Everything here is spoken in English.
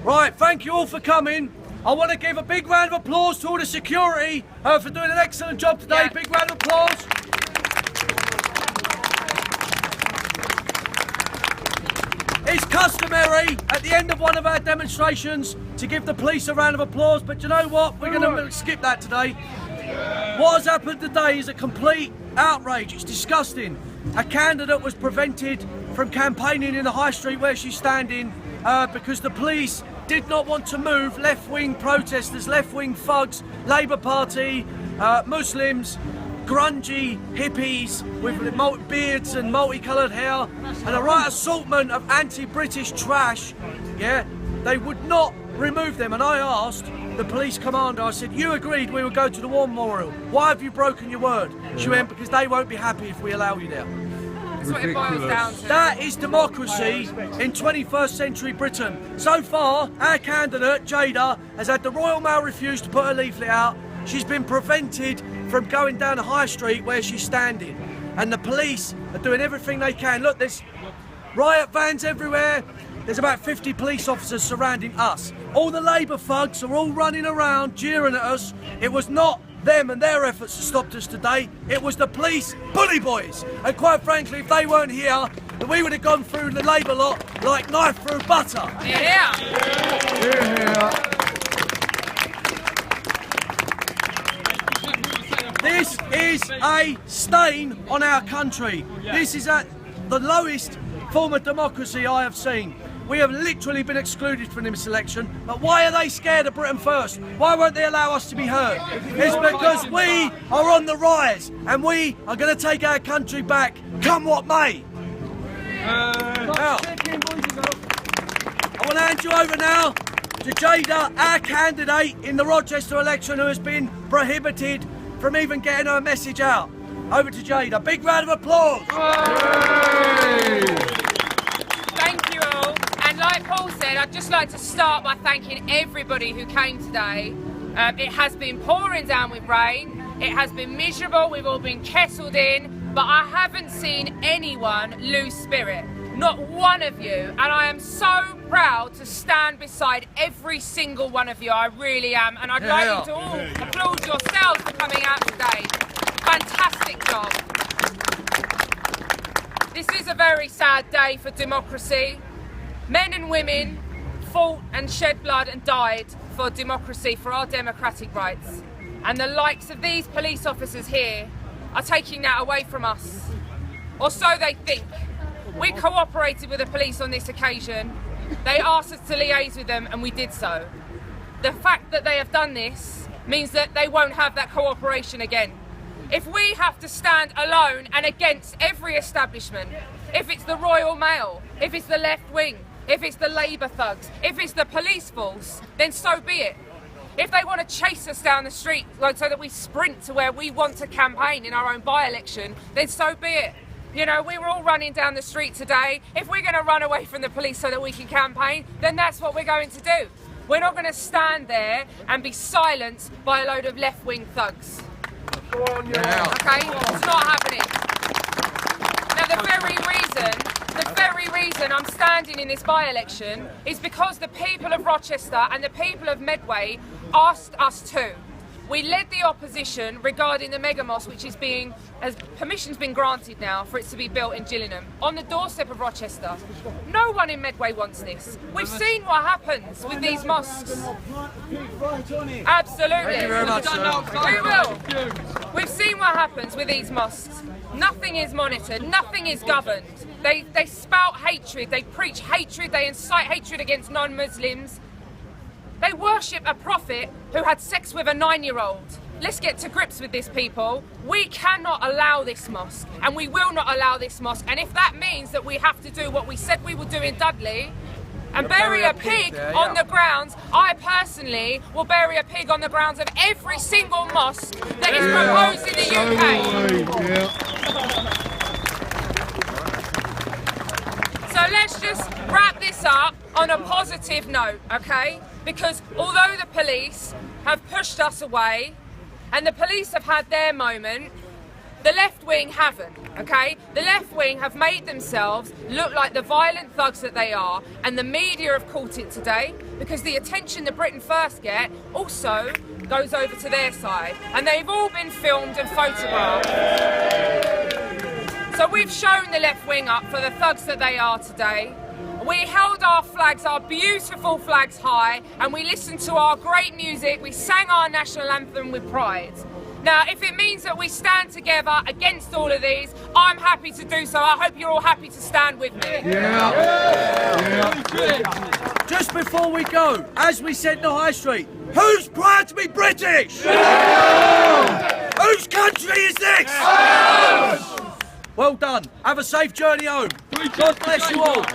Right, thank you all for coming. I want to give a big round of applause to all the security for doing an excellent job today. Yeah. Big round of applause. It's customary at the end of one of our demonstrations to give the police a round of applause, but you know what? We're going to skip that today. What has happened today is a complete outrage. It's disgusting. A candidate was prevented from campaigning in the high street where she's standing because the police did not want to move left-wing protesters, left-wing thugs, Labour Party, Muslims, grungy hippies with beards and multicoloured hair and a right assortment of anti-British trash. Yeah, they would not remove them, and I asked the police commander, I said, you agreed we would go to the War Memorial. Why have you broken your word? She went, because they won't be happy if we allow you there. That's what it boils down to. That is democracy in 21st century Britain. So far, our candidate, Jayda, has had the Royal Mail refuse to put her leaflet out. She's been prevented from going down the high street where she's standing. And the police are doing everything they can. Look, there's riot vans everywhere. There's about 50 police officers surrounding us. All the Labour thugs are all running around, jeering at us. It was not them and their efforts that stopped us today. It was the police bully boys. And quite frankly, if they weren't here, then we would have gone through the Labour lot like knife through butter. Yeah. Yeah. This is a stain on our country. This is at the lowest form of democracy I have seen. We have literally been excluded from this election, but why are they scared of Britain First? Why won't they allow us to be heard? It's because we are on the rise, and we are going to take our country back, come what may. Now, I want to hand you over now to Jayda, our candidate in the Rochester election, who has been prohibited from even getting her message out. Over to Jayda. Big round of applause. Thank you all. And like Paul said, I'd just like to start by thanking everybody who came today. It has been pouring down with rain. It has been miserable. We've all been kettled in. But I haven't seen anyone lose spirit. Not one of you. And I am so proud to stand beside every single one of you. I really am. And I'd like you to all applaud yourselves for coming out today. Fantastic job. This is a very sad day for democracy. Men and women fought and shed blood and died for democracy, for our democratic rights. And the likes of these police officers here are taking that away from us. Or so they think. We cooperated with the police on this occasion. They asked us to liaise with them and we did so. The fact that they have done this means that they won't have that cooperation again. If we have to stand alone and against every establishment, if it's the Royal Mail, if it's the left wing, if it's the Labour thugs, if it's the police force, then so be it. If they want to chase us down the street so that we sprint to where we want to campaign in our own by-election, then so be it. You know, we were all running down the street today. If we're going to run away from the police so that we can campaign, then that's what we're going to do. We're not going to stand there and be silenced by a load of left-wing thugs. Okay? It's not happening. Now, the very reason I'm standing in this by-election is because the people of Rochester and the people of Medway asked us to. We led the opposition regarding the mega mosque, which is permission's been granted now for it to be built in Gillingham, on the doorstep of Rochester. No one in Medway wants this. We've seen what happens with these mosques. Absolutely. Thank you very much, sir. We will. We've seen what happens with these mosques. Nothing is monitored, nothing is governed. They spout hatred, they preach hatred, they incite hatred against non-Muslims. They worship a prophet who had sex with a 9-year-old. Let's get to grips with this, people. We cannot allow this mosque, and we will not allow this mosque. And if that means that we have to do what we said we would do in Dudley, and bury a pig on the grounds, I personally will bury a pig on the grounds of every single mosque that is proposed in the UK. So let's just wrap this up on a positive note, okay? Because although the police have pushed us away, and the police have had their moment, The left wing haven't, okay? The left wing have made themselves look like the violent thugs that they are, and the media have caught it today because the attention the Britain First get also goes over to their side, and they've all been filmed and photographed. So we've shown the left wing up for the thugs that they are today. We held our flags, our beautiful flags high, and we listened to our great music. We sang our national anthem with pride. Now, if it means that we stand together against all of these, I'm happy to do so. I hope you're all happy to stand with me. Just before we go, as we said in the High Street, who's proud to be British? Whose country is this? Well done. Have a safe journey home. God bless you all.